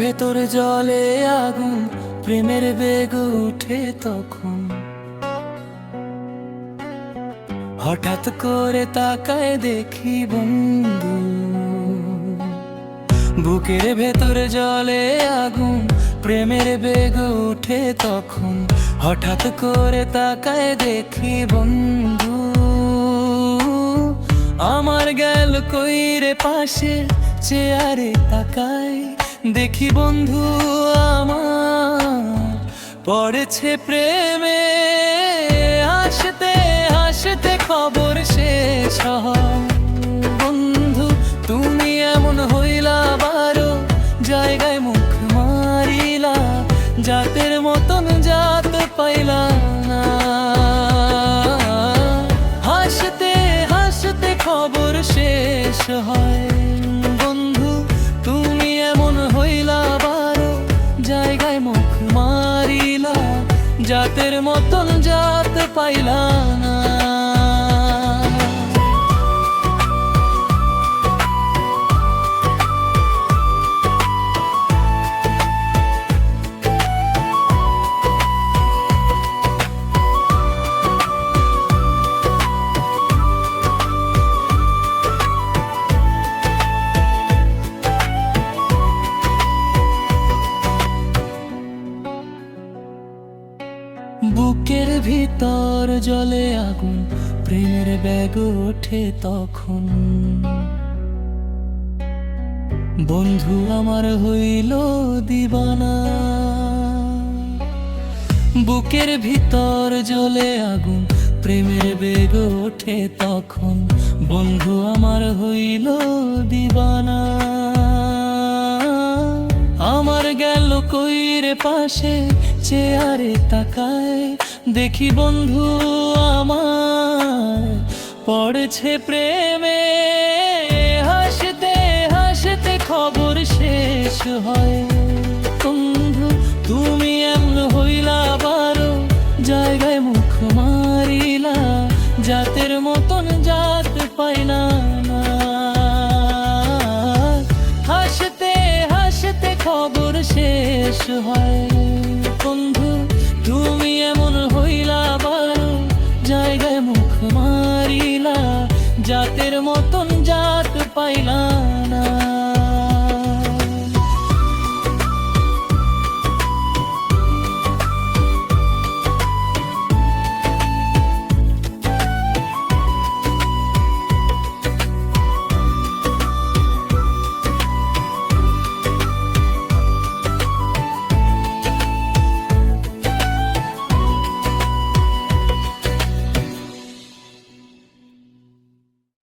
ভেতরে জ্বলে আগুন, প্রেমের বেগ উঠে তখন। হঠাৎ করে তাকায় দেখি বন্ধু, বুকের ভেতরে জ্বলে আগুন, প্রেমের বেগ উঠে তখন। হঠাৎ করে তাকায় দেখি বন্ধু, আমার গেল কইরে পাশে চেয়ারে তাকায় দেখি বন্ধু আমার পড়েছে প্রেমে। হাসতে হাসতে খবর শেষ হয়, বন্ধু তুমি এমন হইলা বারো জায়গায় মুখ মারিলা, জাতের মতন জাত পাইলা না। হাসতে হাসতে খবর শেষ হয়, বন্ধু তুমি এমন হইলা বারো জায়গায় মুখ মারিলা, জাতের মতন জাত পাইলা না। বুকের ভিতর জ্বলে আগুন, প্রেমের বেগ ওঠে তখন। বন্ধু আমার হইল দিবানা, বুকের ভিতর জ্বলে আগুন, প্রেমের বেগ ওঠে তখন। বন্ধু আমার হইল দিবানা, আমার গেল কইরে পাশে চেয়ারে তাকায় দেখি বন্ধু আমার পড়েছে প্রেমে। হাসতে হাসতে খবর শেষ হয়, বন্ধু তুমি এমন হইলা বারো জায়গায় মুখ মারিলা, জাতের মতন জাত পাইলা না। হাসতে হাসতে খবর শেষ হয়, বন্ধু তুমি এমন হইলা বারো জায়গায় মুখ মারিলা, জাতের মতন জাত পাইলা।